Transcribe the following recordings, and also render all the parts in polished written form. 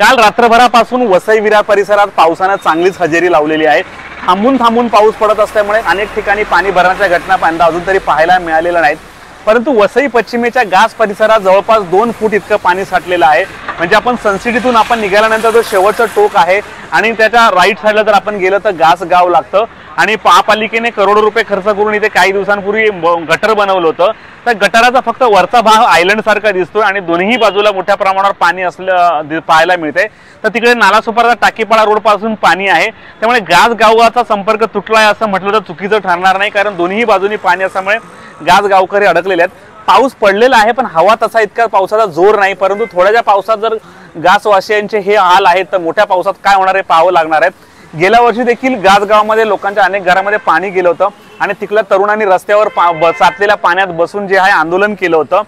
काल रात्रभरापासून वसई विरार परिसरात पावसाने चांगलीच हजेरी लावलेली आहे। थांबून थांबून पाऊस पडत असल्यामुळे अनेक ठिकाणी पाणी भरण्याच्या घटना अजून तरी पाहायला मिळालेल्या नाहीत। परंतु वसई पश्चिमेच्या गास परिसरात जवळपास 2 फूट इतकं पाणी साठलेलं आहे। म्हणजे आपण सनसिटीतून आपण निघाल्यानंतर जो शेवटचं टोक आहे आणि त्याच्या राईट साईडला जर आपण गेलं तर गास गाव लागतं आणि महापालिकेने करोडो रुपये खर्च करून इथे काही दिवसांपूर्वी गटर बनवलं होतं। तर गटाराचा फक्त वरचा भाग आयलंड सारखा दिसतोय आणि दोन्ही बाजूला मोठ्या प्रमाणावर पाणी असलं पाहायला मिळते। तर तिकडे नालासोपारा टाकीपाडा रोड पासून पाणी आहे, त्यामुळे गास गावाचा संपर्क तुटलाय असं म्हटलं तर चुकीचं ठरणार नाही, कारण दोन्ही बाजूनी पाणी असल्यामुळे गास गावकरी अडकलेले आहेत। पाऊस पडलेला आहे पण हवा तसा इतका पावसाचा जोर नाही, परंतु थोड्याशा पावसात जर गासवासियांचे हे हाल आहेत तर मोठ्या पावसात काय होणार आहे पाहावं लागणार आहे। गेल्या वर्षी देखील गास गावामध्ये लोकांच्या अनेक घरांमध्ये पाणी गेलं होतं आणि तिथल्या तरुणांनी रस्त्यावर साचलेल्या पाण्यात बसून जे आहे आंदोलन केलं होतं।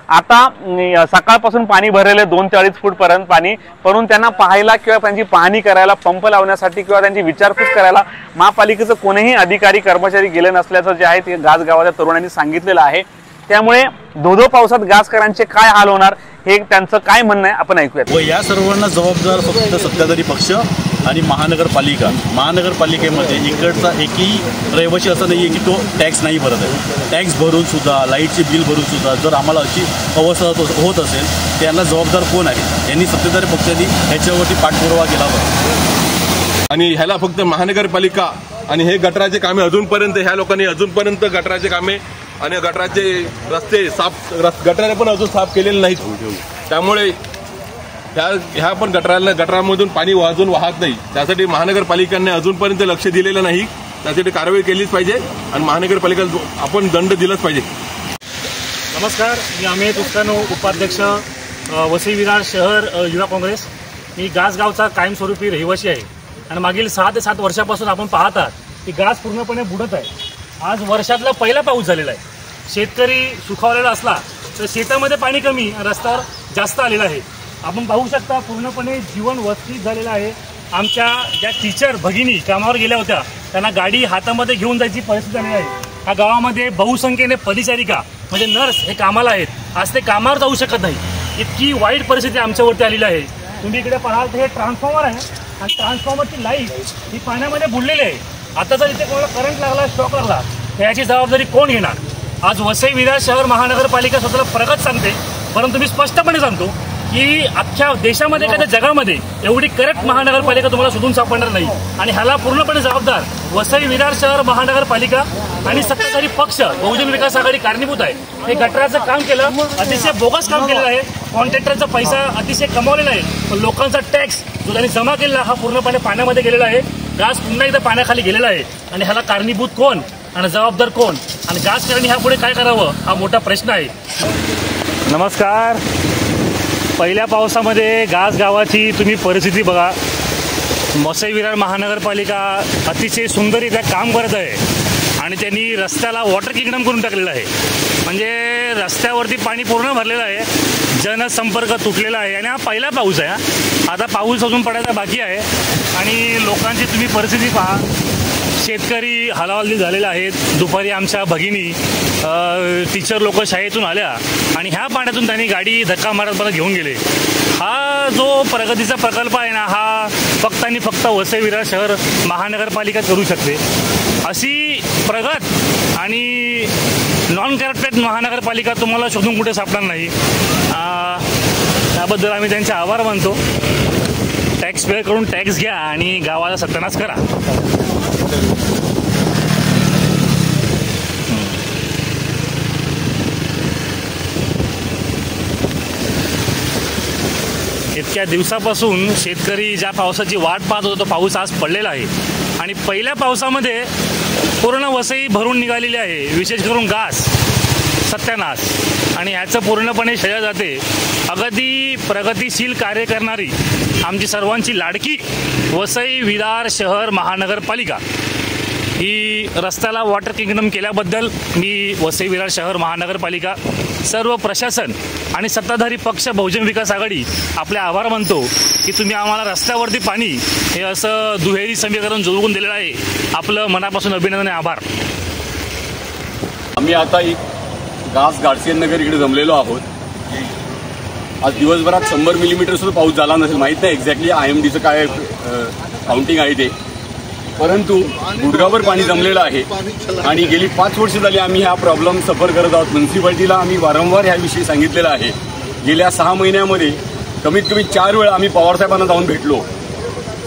आता सकाळपासून पाणी भरलेले 2 ते 2.5 फूट पर्यंत पाणी, परंतु त्यांना पाहायला किंवा त्यांची पाहणी करायला, पंप लावण्यासाठी किंवा त्यांची विचारपूस करायला महापालिकेचं कोणीही अधिकारी कर्मचारी गेले नसल्याचं जे आहे ते गास गावाच्या तरुणांनी सांगितलेलं आहे। त्यामुळे धोधो पावसात गासकरांचे काय हाल होणार हे त्यांचं काय म्हणणं आहे आपण ऐकूयात। व या सर्वांना जबाबदार फक्त सत्ताधारी पक्ष आणि महानगरपालिका। महानगरपालिकेमध्ये इकडचा एकही रहिवासी असं नाही आहे की तो टॅक्स नाही भरत आहे। टॅक्स भरून सुद्धा, लाईटचे बिल भरून सुद्धा जर आम्हाला अशी अवस्था होत असेल त्यांना जबाबदार कोण आहे? यांनी सत्ताधारी पक्षांनी ह्याच्यावरती पाठपुरावा केला पाहिजे आणि ह्याला फक्त महानगरपालिका आणि हे गटाराचे कामे अजूनपर्यंत ह्या लोकांनी अजूनपर्यंत गटाराचे कामे आणि गटाराचे रस्ते साफ गटारे पण अजून साफ केलेले नाहीत। त्यामुळे ह्या पण गटारामधून पाणी अजून वाहत नाही। त्यासाठी महानगरपालिकांनी अजूनपर्यंत लक्ष दिलेलं नाही। त्यासाठी कारवाई केलीच पाहिजे आणि महानगरपालिकेला आपण दंड दिलाच पाहिजे। नमस्कार, मी अमित उत्कानो, उपाध्यक्ष वसई विरार शहर युवा काँग्रेस। मी गास गावचा कायमस्वरूपी रहिवासी आहे आणि मागील 6 ते 7 वर्षापासून आपण पाहत आहात की गास पूर्णपणे बुडत आहे। आज वर्षातला पहिला पाऊस झालेला आहे। शेतकरी सुखावलेला असला तर शेतामध्ये पाणी कमी, रस्त्यावर जास्त आलेलं आहे। आपण पाहू शकता पूर्णपणे जीवन व्यवस्थित झालेलं आहे। आमच्या ज्या टीचर भगिनी कामावर गेल्या होत्या त्यांना गाडी हातामध्ये घेऊन जायची परिस्थिती आली आहे। ह्या गावामध्ये बहुसंख्येने परिचारिका म्हणजे नर्स हे कामाला आहेत, आज ते कामावर जाऊ शकत नाही। इतकी वाईट परिस्थिती आमच्यावरती आलेली आहे। तुम्ही इकडे पाहाल तर हे ट्रान्सफॉर्मर आहे आणि ट्रान्सफॉर्मरची लाईट ही पाण्यामध्ये बुडलेली आहे। आता जर इथे कोणाला करंट लागला, शॉक लागला तर याची जबाबदारी कोण घेणार? आज वसई विरार शहर महानगरपालिका स्वतःला प्रगत सांगते, परंतु मी स्पष्टपणे सांगतो की अख्ख्या देशामध्ये एखाद्या जगामध्ये एवढी करप्ट महानगरपालिका तुम्हाला शोधून सापडणार नाही आणि ह्याला पूर्णपणे जबाबदार वसई विरार शहर महानगरपालिका आणि सत्ताधारी पक्ष बहुजन विकास आघाडी कारणीभूत आहे। हे गटाराचं काम केलं, अतिशय बोगस काम केलेलं आहे। कॉन्ट्रॅक्टरचा पैसा अतिशय कमावलेला आहे, पण लोकांचा टॅक्स जो त्यांनी जमा केलेला हा पूर्णपणे पाण्यामध्ये गेलेला आहे। गास पुन्हा एकदा पाण्याखाली गेलेला आहे आणि ह्याला कारणीभूत कोण आणि जबाबदार कोण आणि गासकरांनी ह्यापुढे काय करावं हा मोठा प्रश्न आहे। नमस्कार, पहिल्या पावसामध्ये गास गावाची तुम्ही परिस्थिती बघा। वसई विरार महानगरपालिका अतिशय सुंदररित्या काम करत आहे आणि त्यांनी रस्त्याला वॉटर किंगडम करून टाकलेलं आहे। म्हणजे रस्त्यावरती पाणी पूर्ण भरलेलं आहे, जनसंपर्क तुटलेला आहे आणि हा पहिला पाऊस आहे। आता पाऊस अजून पडायचा बाकी आहे आणि लोकांची तुम्ही परिस्थिती पहा। शेतकरी हलाहल झालेले आहेत। दुपारी आमच्या भगिनी टीचर लोक शाळेतून आल्या आणि ह्या पाण्यातून त्यांनी गाडी धक्का मारत मला घेऊन गेले। हा जो प्रगतीचा प्रकल्प आहे ना, हा फक्त आणि फक्त वसई विरार शहर महानगरपालिका करू शकते। अशी प्रगत आणि नॉन करप्टेड महानगरपालिका तुम्हाला शोधून कुठे सापडणार नाही। त्याबद्दल आम्ही त्यांचे आभार मानतो। टॅक्स पे करून टॅक्स घ्या आणि गावाला सत्यानाश करा। इतक्या दिवसापासून शेतकरी ज्या पावसाची वाट पाहत होता तो पाऊस आज पडलेला आहे आणि पहिल्या पावसामध्ये पूर्ण वसई भरून निघालेली आहे, विशेष करून गास सत्यानाश। आणि ह्याचं पूर्णपणे श्रेय जाते अगदी प्रगतिशील कार्य करणारी आमची सर्वांची लाडकी वसई विरार शहर महानगरपालिका। ही रस्त्याला वॉटर किंगडम केल्याबद्दल मी वसई विरार शहर महानगरपालिका, सर्व प्रशासन आणि सत्ताधारी पक्ष बहुजन विकास आघाडी आपले आभार मानतो की तुम्ही आम्हाला रस्त्यावरती पाणी हे असं दुहेरी समीकरण जोडून दिलेलं आहे। आपलं मनापासून अभिनंदन आणि आभार। आम्ही आता गास गाडसियन नगर इकडे जमलेलो आहोत। आज दिवसभरात 100 मिलीमीटर सुद्धा पाऊस झाला नसेल, माहीत नाही एक्झॅक्टली IMDचं काय काउंटिंग आहे ते, परंतु गुडघाभर पाणी जमलेलं आहे आणि गेली 5 वर्ष झाली आम्ही हा प्रॉब्लेम सफर करत आहोत. म्युन्सिपाल्टीला आम्ही वारंवार ह्याविषयी सांगितलेलं आहे. गेल्या 6 महिन्यामध्ये कमीत कमी 4 वेळा आम्ही पवारसाहेबांना जाऊन भेटलो,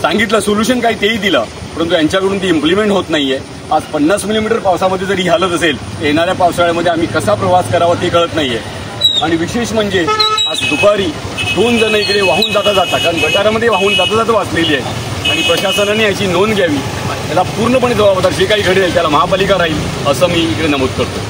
सांगितलं सोल्युशन काय तेही दिलं, परंतु यांच्याकडून ती इम्प्लिमेंट होत नाहीये. आज 50 मिलीमीटर पावसामध्ये जरी हालत असेल, येणाऱ्या पावसाळ्यामध्ये आम्ही कसा प्रवास करावा ते कळत नाहीये. आणि विशेष म्हणजे आज दुपारी 2 जण इकडे वाहून जाता कारण गटारामध्ये वाहून जाता वाचलेली आहे आणि प्रशासनाने याची नोंद घ्यावी. याला पूर्णपणे जबाबदार जे काही घडेल त्याला महापालिका राहील असं मी इकडे नमूद करतो.